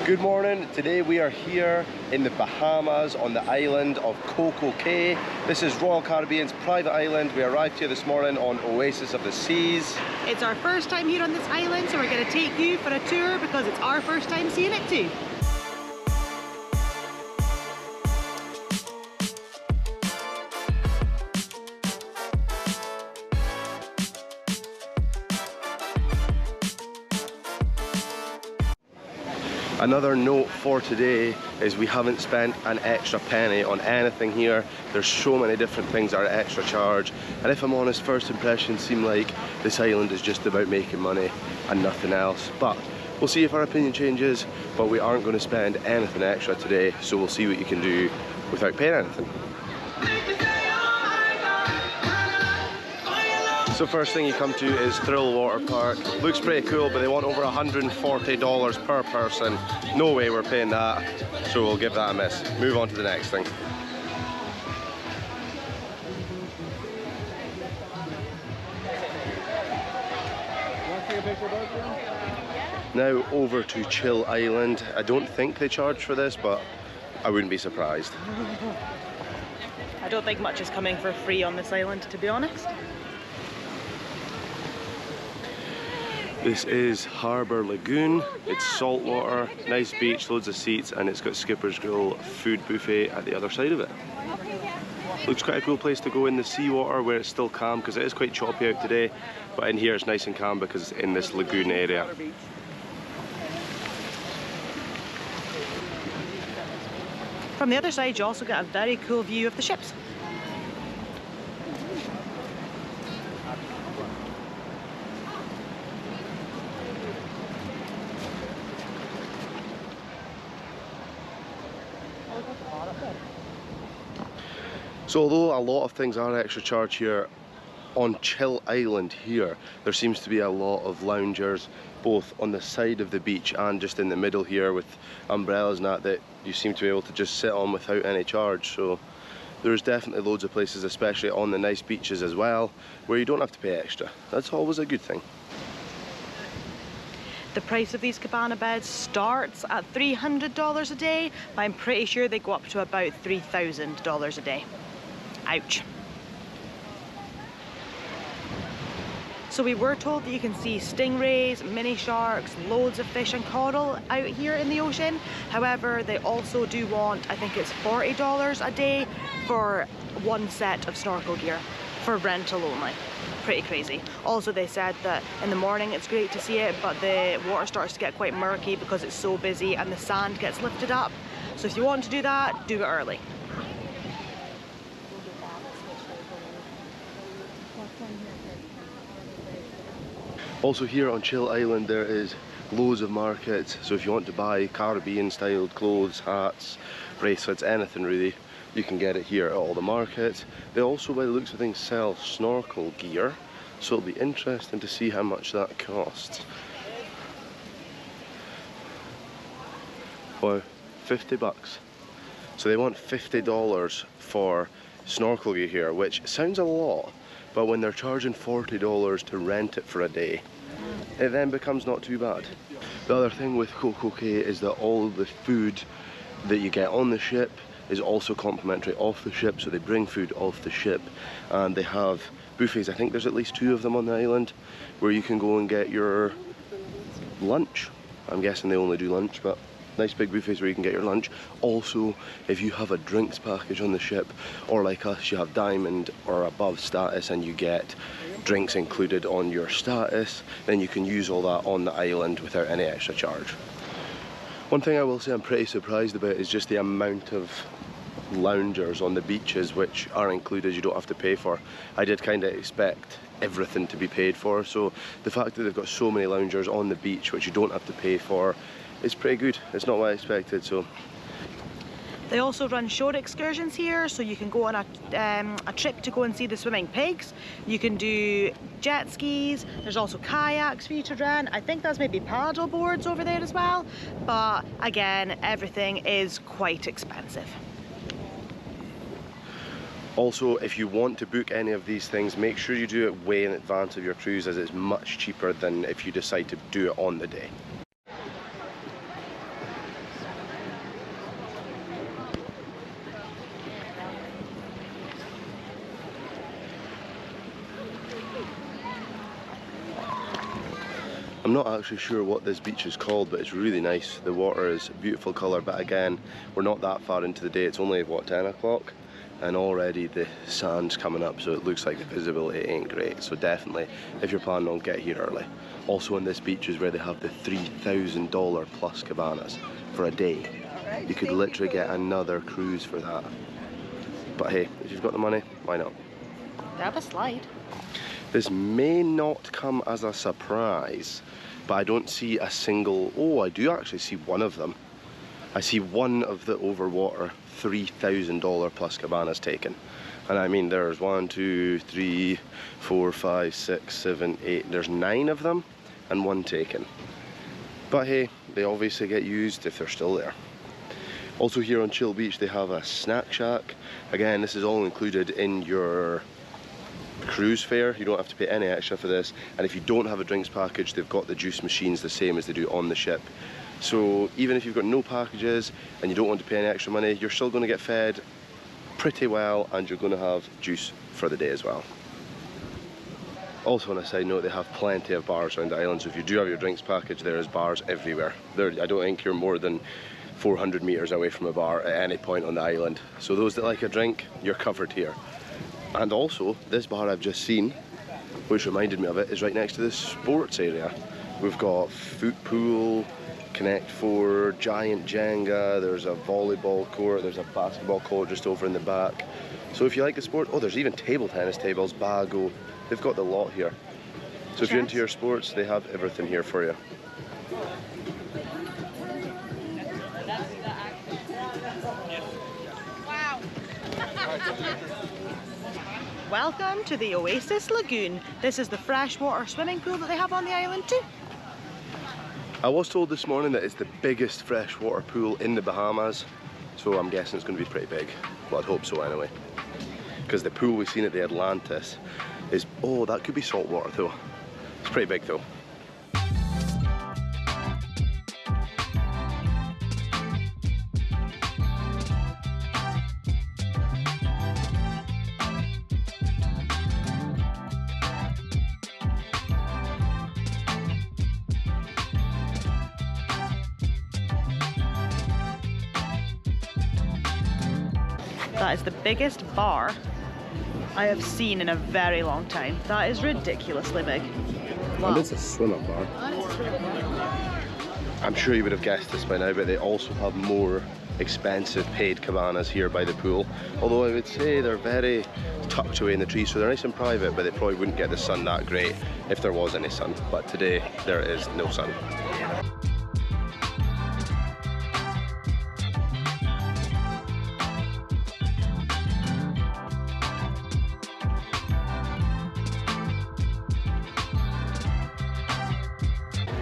Good morning. Today we are here in the Bahamas on the island of CocoCay. This is Royal Caribbean's private island. We arrived here this morning on Oasis of the Seas. It's our first time here on this island, so we're going to take you for a tour because it's our first time seeing it too. Another note for today is we haven't spent an extra penny on anything here. There's so many different things that are extra charge, and if I'm honest, first impressions seem like this island is just about making money and nothing else. But we'll see if our opinion changes, but we aren't going to spend anything extra today, so we'll see what you can do without paying anything. So first thing you come to is Thrill Water Park. Looks pretty cool, but they want over $140 per person. No way we're paying that, so we'll give that a miss. Move on to the next thing. Now over to Chill Island. I don't think they charge for this, but I wouldn't be surprised. I don't think much is coming for free on this island, to be honest. This is Harbour Lagoon. It's saltwater, nice beach, loads of seats, and it's got Skipper's Grill food buffet at the other side of it. Looks quite a cool place to go in the seawater where it's still calm, because it is quite choppy out today, but in here it's nice and calm because it's in this lagoon area. From the other side you also get a very cool view of the ships. So although a lot of things are extra charge here, on Chill Island here, there seems to be a lot of loungers, both on the side of the beach and just in the middle here with umbrellas and that you seem to be able to just sit on without any charge. So there's definitely loads of places, especially on the nice beaches as well, where you don't have to pay extra. That's always a good thing. The price of these cabana beds starts at $300 a day, but I'm pretty sure they go up to about $3,000 a day. Ouch. So we were told that you can see stingrays, mini sharks, loads of fish and coral out here in the ocean. However, they also do want, I think it's $40 a day for one set of snorkel gear, for rental only. Pretty crazy. Also, they said that in the morning it's great to see it, but the water starts to get quite murky because it's so busy and the sand gets lifted up. So if you want to do that, do it early. Also here on Chill Island there is loads of markets, so if you want to buy Caribbean styled clothes, hats, bracelets, anything really, you can get it here at all the markets. They also, by the looks of things, sell snorkel gear, so it'll be interesting to see how much that costs. Wow, 50 bucks. So they want $50 for snorkel gear here, which sounds a lot, but when they're charging $40 to rent it for a day, it then becomes not too bad. The other thing with CocoCay is that all the food that you get on the ship is also complimentary off the ship, so they bring food off the ship and they have buffets. I think there's at least 2 of them on the island where you can go and get your lunch. I'm guessing they only do lunch, but nice big buffets where you can get your lunch. Also, if you have a drinks package on the ship, or like us, you have diamond or above status and you get drinks included on your status, then you can use all that on the island without any extra charge. One thing I will say I'm pretty surprised about is just the amount of loungers on the beaches which are included, you don't have to pay for. I did kind of expect everything to be paid for, so the fact that they've got so many loungers on the beach which you don't have to pay for is pretty good. It's not what I expected. So they also run shore excursions here, so you can go on a trip to go and see the swimming pigs. You can do jet skis, there's also kayaks for you to rent. I think there's maybe paddle boards over there as well, but again, everything is quite expensive. Also, if you want to book any of these things, make sure you do it way in advance of your cruise, as it's much cheaper than if you decide to do it on the day. I'm not actually sure what this beach is called, but it's really nice. The water is beautiful colour, but again, we're not that far into the day. It's only, what, 10 o'clock? And already the sand's coming up, so it looks like the visibility ain't great. So definitely, if you're planning on get here early. Also on this beach is where they have the $3,000 plus cabanas for a day. You could literally get another cruise for that. But hey, if you've got the money, why not? They have a slide. This may not come as a surprise, but I don't see a single, oh, I do actually see one of them. I see one of the overwater $3,000 plus cabanas taken. And I mean, there's 1, 2, 3, 4, 5, 6, 7, 8, there's 9 of them and one taken. But hey, they obviously get used if they're still there. Also here on Chill Beach, they have a snack shack. Again, this is all included in your cruise fare. You don't have to pay any extra for this. And if you don't have a drinks package, they've got the juice machines the same as they do on the ship. So even if you've got no packages and you don't want to pay any extra money, you're still going to get fed pretty well, and you're going to have juice for the day as well. Also on a side note, they have plenty of bars around the island, so if you do have your drinks package, there is bars everywhere. I don't think you're more than 400 meters away from a bar at any point on the island. So those that like a drink, you're covered here. And also, this bar I've just seen, which reminded me of it, is right next to the sports area. We've got foot pool, Connect 4, giant Jenga, there's a volleyball court, there's a basketball court just over in the back. So if you like the sport, oh, there's even table tennis tables, bago, they've got the lot here. So if you're into your sports, they have everything here for you. Wow. Welcome to the Oasis Lagoon. This is the freshwater swimming pool that they have on the island too. I was told this morning that it's the biggest freshwater pool in the Bahamas, so I'm guessing it's going to be pretty big. Well, I'd hope so anyway. Because the pool we've seen at the Atlantis is, oh, that could be saltwater though. It's pretty big though. That is the biggest bar I have seen in a very long time. That is ridiculously big. Wow. And it's a swim-up bar. I'm sure you would have guessed this by now, but they also have more expensive paid cabanas here by the pool. Although I would say they're very tucked away in the trees, so they're nice and private, but they probably wouldn't get the sun that great if there was any sun. But today, there is no sun.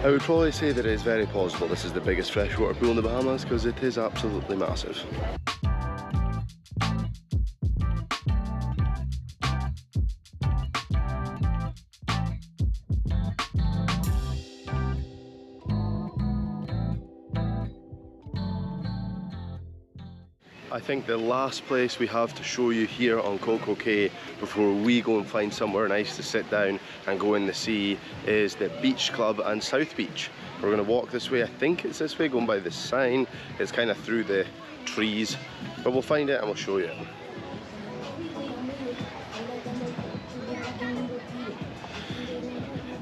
I would probably say that it is very plausible this is the biggest freshwater pool in the Bahamas, because it is absolutely massive. I think the last place we have to show you here on CocoCay before we go and find somewhere nice to sit down and go in the sea is the Beach Club and South Beach. We're going to walk this way. I think it's this way, going by the sign. It's kind of through the trees, but we'll find it and we'll show you.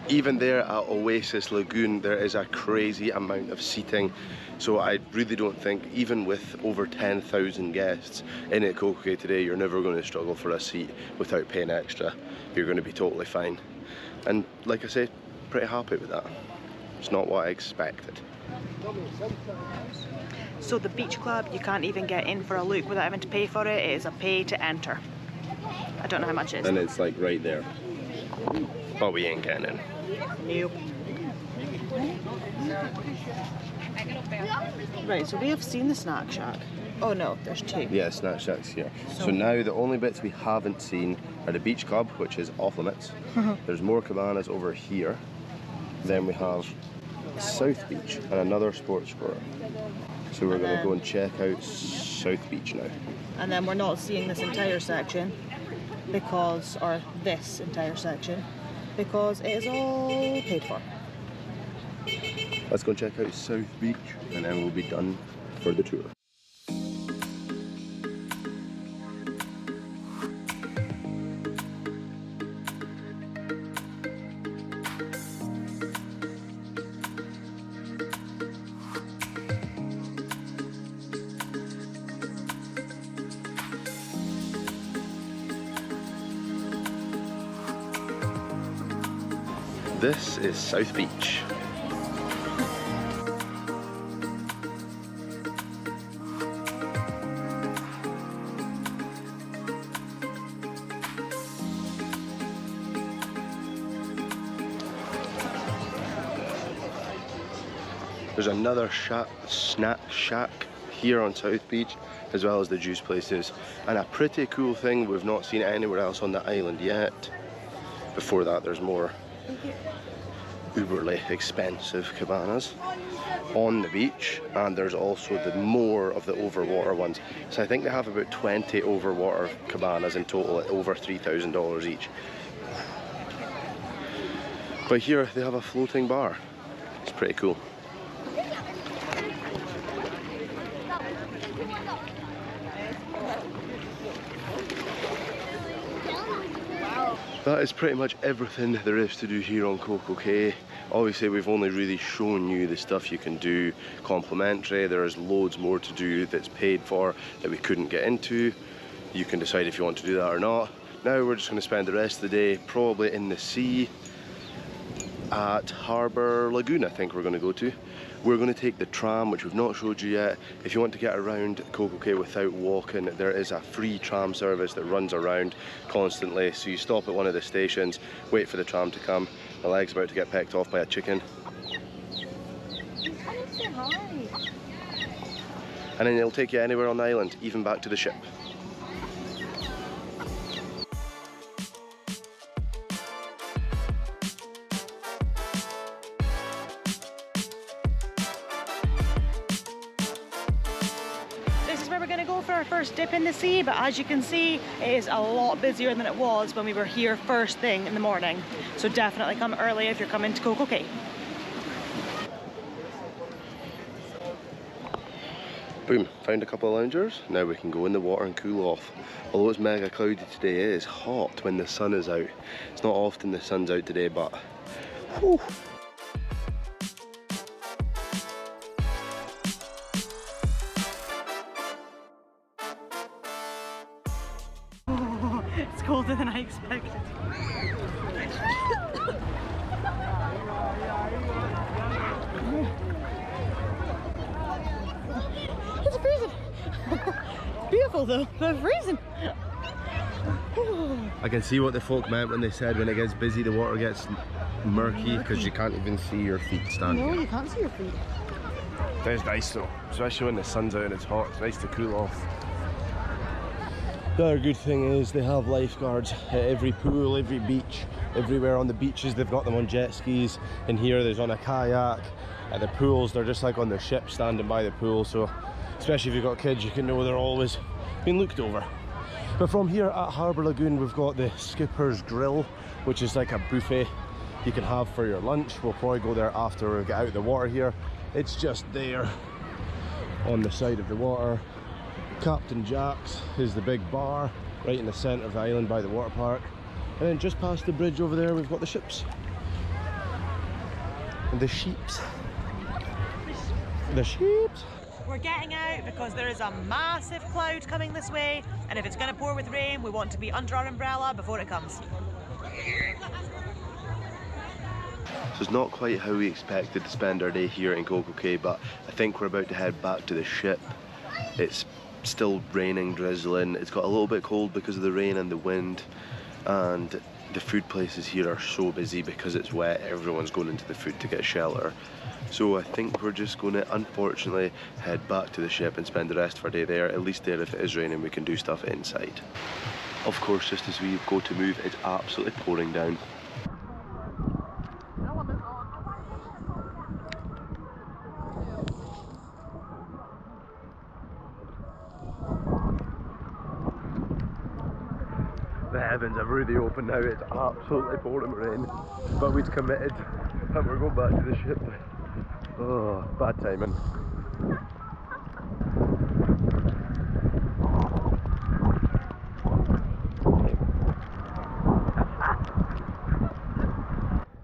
Even there at Oasis Lagoon, there is a crazy amount of seating. So I really don't think, even with over 10,000 guests in at CocoCay today, you're never going to struggle for a seat without paying extra. You're going to be totally fine. And like I said, pretty happy with that. It's not what I expected. So the beach club, you can't even get in for a look without having to pay for it. It is a pay to enter. I don't know how much it is. And it's like right there. But we ain't getting in. Nope. Right, so we have seen the snack shack. Oh no, there's two. Yeah, snack shacks here. So now the only bits we haven't seen are the beach club, which is off limits. There's more cabanas over here. Then we have South Beach and another sports court. So we're going to go and check out South Beach now. And then we're not seeing this entire section because, or this entire section, because it is all paid for. Let's go and check out South Beach and then we'll be done for the tour. This is South Beach. There's another snack shack here on South Beach, as well as the juice places. And a pretty cool thing we've not seen anywhere else on the island yet. Before that, there's more uberly expensive cabanas on the beach, and there's also more of the overwater ones. So I think they have about 20 overwater cabanas in total at over $3,000 each. But here they have a floating bar. It's pretty cool. That is pretty much everything there is to do here on CocoCay. Obviously we've only really shown you the stuff you can do complimentary. There is loads more to do that's paid for that we couldn't get into. You can decide if you want to do that or not. Now we're just going to spend the rest of the day probably in the sea at Harbour Lagoon, I think we're going to go to. We're going to take the tram, which we've not showed you yet. If you want to get around CocoCay without walking, there is a free tram service that runs around constantly. So you stop at one of the stations, wait for the tram to come. My leg's about to get pecked off by a chicken. Say hi. And then it'll take you anywhere on the island, even back to the ship. First dip in the sea, but as you can see it is a lot busier than it was when we were here first thing in the morning, so definitely come early if you're coming to CocoCay. Boom, found a couple of loungers. Now we can go in the water and cool off. Although it's mega cloudy today, it is hot when the sun is out. It's not often the sun's out today, but whew. It's colder than I expected. It's freezing. It's beautiful though, but freezing. I can see what the folk meant when they said when it gets busy the water gets murky because you can't even see your feet standing. No, you can't see your feet. It's nice though, especially when the sun's out and it's hot. It's nice to cool off. The other good thing is they have lifeguards at every pool, every beach, everywhere on the beaches. They've got them on jet skis. In here there's on a kayak. At the pools they're just like on the ship standing by the pool, so especially if you've got kids you can know they're always being looked over. But from here at Harbour Lagoon we've got the Skipper's Grill, which is like a buffet you can have for your lunch. We'll probably go there after we get out of the water here. It's just there on the side of the water. Captain Jack's is the big bar right in the centre of the island by the water park, and then just past the bridge over there we've got the ships and the sheeps. We're getting out because there is a massive cloud coming this way, and if it's going to pour with rain we want to be under our umbrella before it comes. So it's not quite how we expected to spend our day here in CocoCay, but I think we're about to head back to the ship. It's still raining, drizzling. It's got a little bit cold because of the rain and the wind, and the food places here are so busy because it's wet. Everyone's going into the food to get shelter. So I think we're just going to unfortunately head back to the ship and spend the rest of our day there. At least there, if it is raining, we can do stuff inside. Of course, just as we go to move, it's absolutely pouring down. The heavens have really opened now. It's absolutely pouring rain, but we'd committed and we're going back to the ship. Oh, bad timing.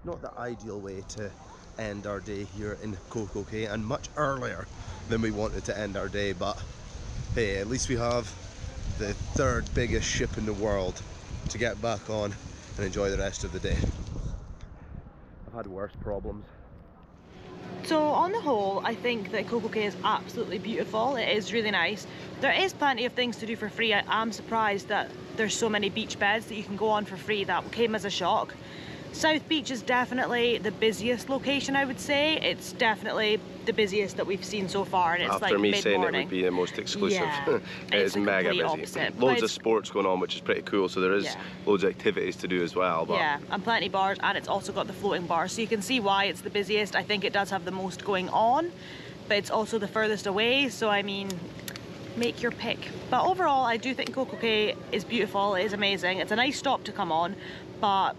Not the ideal way to end our day here in CocoCay, and much earlier than we wanted to end our day, but hey, at least we have the third biggest ship in the world to get back on and enjoy the rest of the day. I've had worse problems. So on the whole, I think that CocoCay is absolutely beautiful. It is really nice. There is plenty of things to do for free. I am surprised that there's so many beach beds that you can go on for free. That came as a shock. South Beach is definitely the busiest location, I would say. It's definitely the busiest that we've seen so far, and it's after like me mid-morning. saying it would be the most exclusive. Yeah, It is mega busy. opposite. Loads of sports going on, which is pretty cool, so there is Yeah. loads of activities to do as well. But yeah, and plenty bars, and it's also got the floating bars, so you can see why it's the busiest. I think it does have the most going on, but it's also the furthest away, so I mean, make your pick. But overall, I do think CocoCay is beautiful. It is amazing. It's a nice stop to come on, but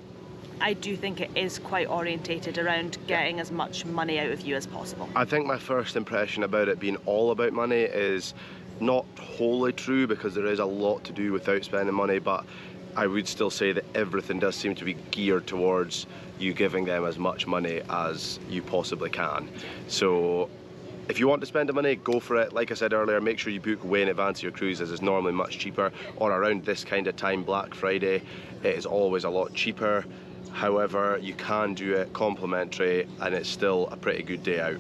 I do think it is quite orientated around getting as much money out of you as possible. I think my first impression about it being all about money is not wholly true, because there is a lot to do without spending money, but I would still say that everything does seem to be geared towards you giving them as much money as you possibly can. So if you want to spend the money, go for it. Like I said earlier, make sure you book way in advance of your cruise, as it's normally much cheaper, or around this kind of time, Black Friday, it is always a lot cheaper. However, you can do it complimentary and it's still a pretty good day out.